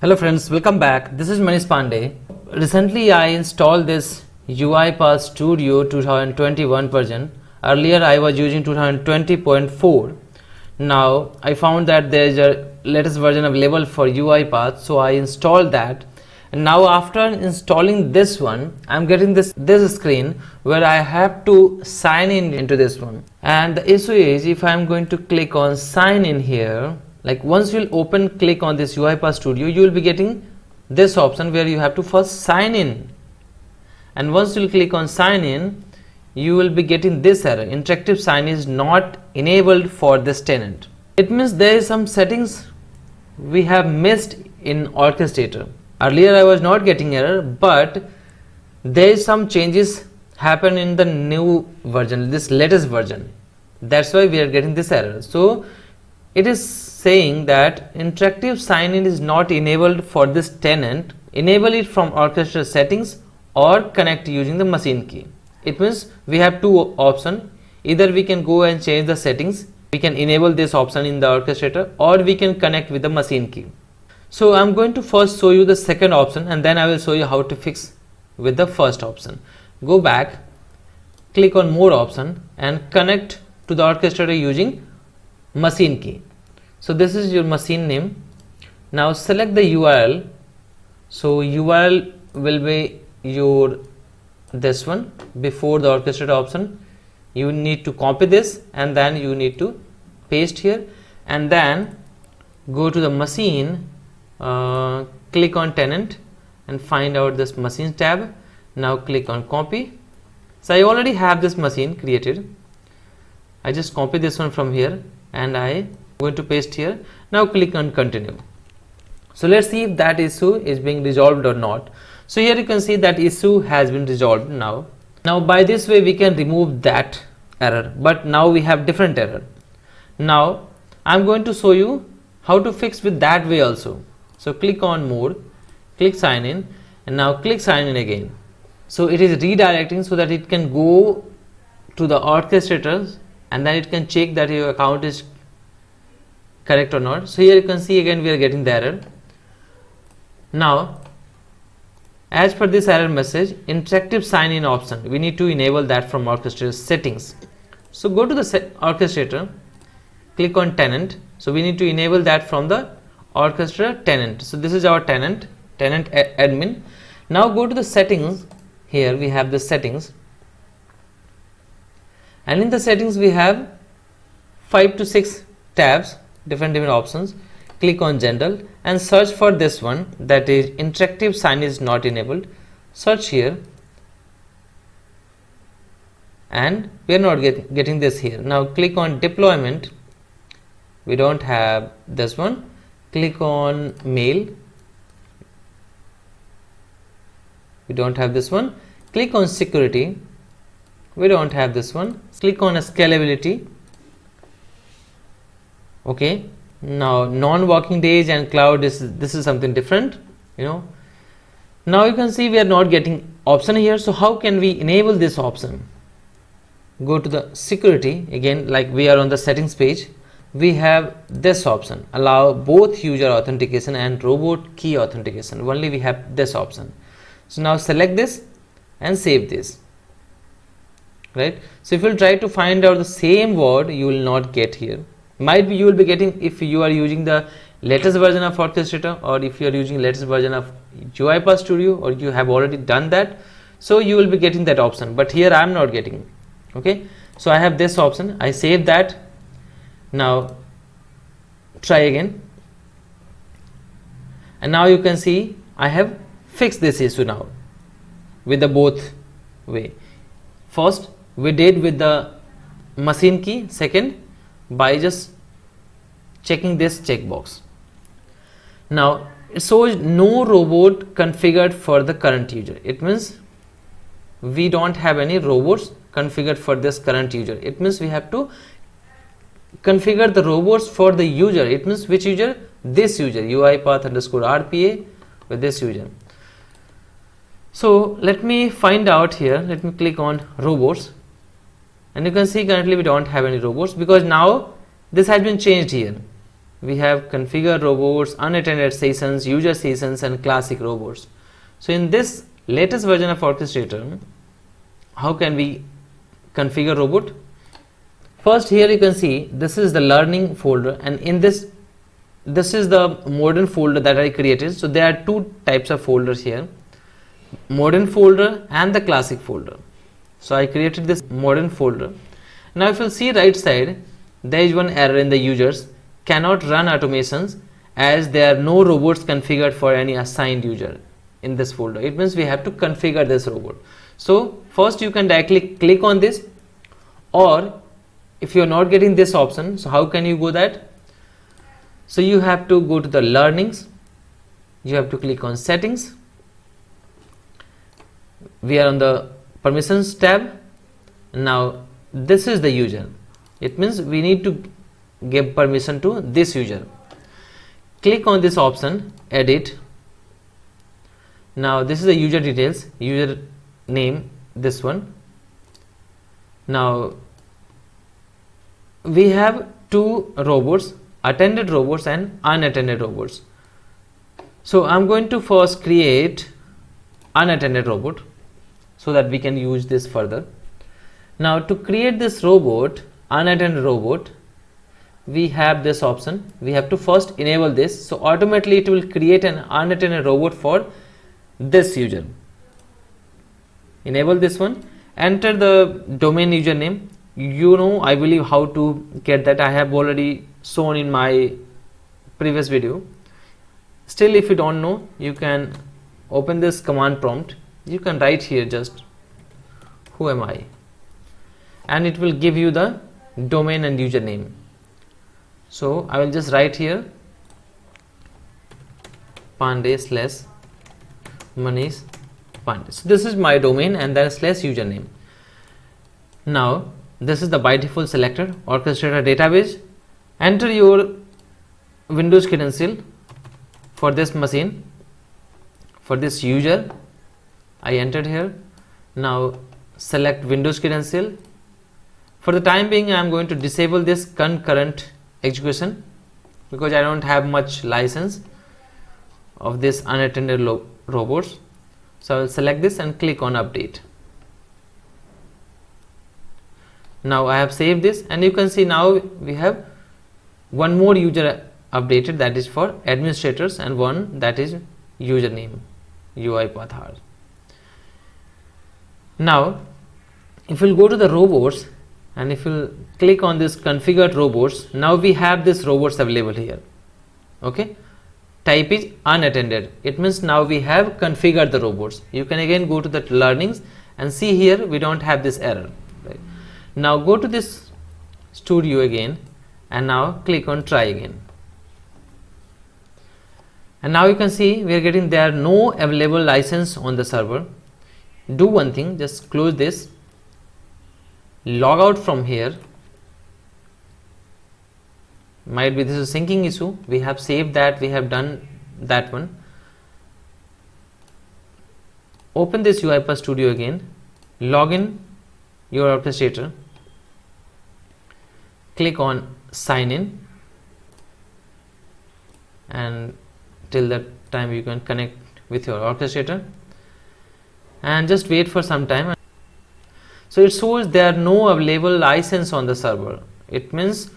Hello friends, welcome back. This is Manish Pandey. Recently I installed this UiPath Studio 2021 version. Earlier I was using 2020.4. Now I found that there is a latest version available for UiPath, so I installed that. And now after installing this one, I'm getting this screen where I have to sign in into this one. And the issue is, if I'm going to click on sign in here, like once you'll click on this UiPath Studio, you will be getting this option where you have to first sign in. And once you'll click on sign in, you will be getting this error: interactive sign is not enabled for this tenant. It means there is some settings we have missed in Orchestrator. Earlier I was not getting error, but there is some changes happen in the new version, this latest version. That's why we are getting this error. So it is saying that interactive sign-in is not enabled for this tenant. Enable it from Orchestrator settings or connect using the machine key. It means we have two options. Either we can go and change the settings, we can enable this option in the Orchestrator, or we can connect with the machine key. So I'm going to first show you the second option, and then I will show you how to fix with the first option. Go back, click on more option and connect to the Orchestrator using machine key. So this is your machine name. Now select the URL. So URL will be your this one before the Orchestrator option. You need to copy this and then you need to paste here, and then go to the machine, click on tenant and find out this machine tab. Now click on copy. So I already have this machine created. I just copy this one from here and I going to paste here. Now click on continue. So let's see if that issue is being resolved or not. So here you can see that issue has been resolved now. Now by this way we can remove that error, but now we have different error. Now I'm going to show you how to fix with that way also. So click on more, click sign in, and now click sign in again. So it is redirecting so that it can go to the orchestrators and then it can check that your account is correct or not. So here you can see again we are getting the error. Now as per this error message, interactive sign in option, we need to enable that from Orchestrator settings. So go to the Orchestrator, click on tenant. So we need to enable that from the Orchestrator tenant. So this is our tenant admin. Now go to the settings. Here we have the settings, and in the settings we have 5 to 6 tabs, different options. Click on general and search for this one, that is interactive sign is not enabled. Search here and we are not getting this here. Now click on deployment, we don't have this one. Click on mail, we don't have this one. Click on security, we don't have this one. Click on scalability. Okay, now non-working days and cloud, this is something different, Now you can see we are not getting option here. So how can we enable this option? Go to the security again, like we are on the settings page. We have this option, allow both user authentication and robot key authentication. Only we have this option. So now select this and save this, right? So if you will try to find out the same word, you will not get here. Might be you will be getting if you are using the latest version of Orchestrator, or if you are using latest version of UiPath Studio, or you have already done that, so you will be getting that option. But here I am not getting. Okay, so I have this option, I save that. Now try again, and now you can see I have fixed this issue now with the both way. First we did with the machine key, second by just checking this checkbox. Now it shows no robot configured for the current user. It means we don't have any robots configured for this current user. It means we have to configure the robots for the user. It means which user? This user, UiPath_RPA with this user. So let me find out here. Let me click on robots, and you can see currently we don't have any robots because now this has been changed here. we have configure robots, unattended sessions, user sessions, and classic robots. So in this latest version of Orchestrator, how can we configure robot? First, here you can see this is the learning folder, and in this is the modern folder that I created. So there are two types of folders here, modern folder and the classic folder. So I created this modern folder. Now if you see right side, there is one error in the users cannot run automations as there are no robots configured for any assigned user in this folder. It means we have to configure this robot. So first you can directly click on this, or if you are not getting this option, so how can you go that? So you have to go to the learnings, you have to click on settings. We are on the permissions tab. Now this is the user. It means we need to give permission to this user. Click on this option, edit. Now this is the user details, user name, this one. Now we have two robots, attended robots and unattended robots. So I'm going to first create unattended robot so that we can use this further. Now to create this robot, unattended robot, we have this option. We have to first enable this, so automatically it will create an unattended robot for this user. Enable this one, enter the domain username. You know, I believe how to get that. I have already shown in my previous video. Still, if you don't know, you can open this command prompt. You can write here just who am I, and it will give you the domain and username. So I will just write here Pandey / Manish Pandey. So this is my domain and then / username. Now this is the by default selector, Orchestrator database. Enter your Windows credential for this machine, for this user. I entered here. Now select Windows credential. For the time being, I am going to disable this concurrent execution because I don't have much license of this unattended robots. So I will select this and click on update. Now I have saved this, and you can see now we have one more user updated, that is for administrators, and one that is username UiPath. Now if you go to the robots and if you click on this configured robots, now we have this robots available here. Okay, type is unattended. It means now we have configured the robots. You can again go to the learnings and see here we don't have this error. Right. Now go to this studio again and now click on try again. And now you can see we are getting there are no available license on the server. Do one thing, just close this, log out from here. Might be this is a syncing issue. We have saved that, we have done that one. Open this UiPath Studio again, log in your orchestrator, click on sign in, and till that time you can connect with your orchestrator and just wait for some time. So it shows there are no available license on the server. It means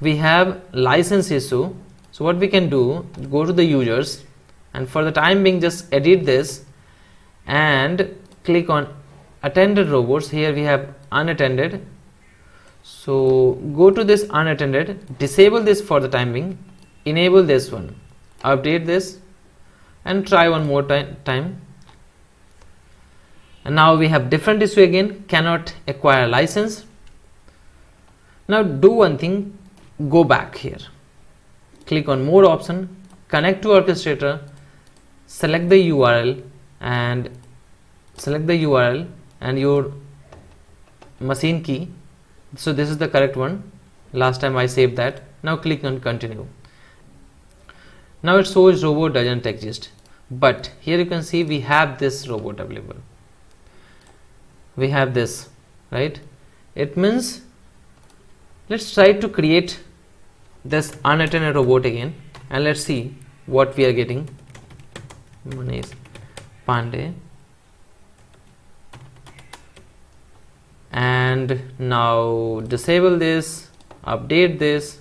we have license issue. So what we can do, go to the users and for the time being just edit this and click on attended robots. Here we have unattended. So go to this unattended, disable this for the time being, enable this one, update this and try one more time. And now we have different issue again, cannot acquire license. Now do one thing, go back here, click on more option, connect to orchestrator, select the URL and your machine key. So this is the correct one. Last time I saved that. Now click on continue. Now it shows robot doesn't exist, but here you can see we have this robot available. We have this, right? It means let's try to create this unattended robot again, and let's see what we are getting. Manish Pandey. And now disable this, update this,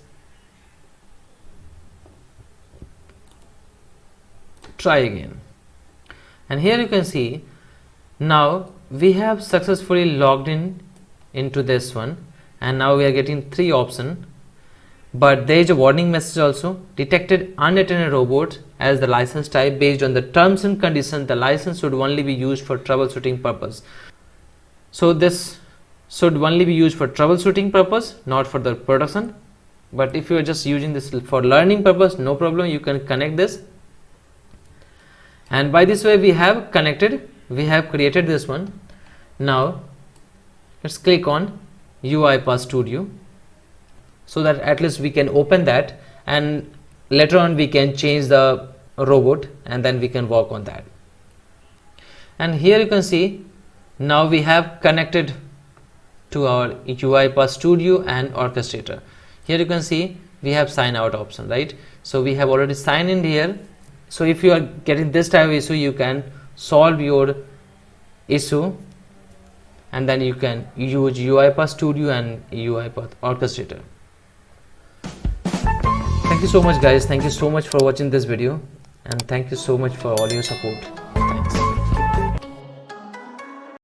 try again, and here you can see now we have successfully logged in into this one, and now we are getting 3 options. But there is a warning message also: detected unattended robot as the license type. Based on the terms and conditions, the license should only be used for troubleshooting purpose. So this should only be used for troubleshooting purpose, not for the production. But if you are just using this for learning purpose, no problem, you can connect this. And by this way we have connected, we have created this one. Now let's click on UiPath Studio, so that at least we can open that, and later on we can change the robot and then we can work on that. And here you can see now we have connected to our UiPath Studio and Orchestrator. Here you can see we have sign out option, right? So we have already signed in here. So if you are getting this type of issue, you can solve your issue, and then you can use UiPath Studio and UiPath Orchestrator. Thank you so much guys, thank you so much for watching this video, and thank you so much for all your support.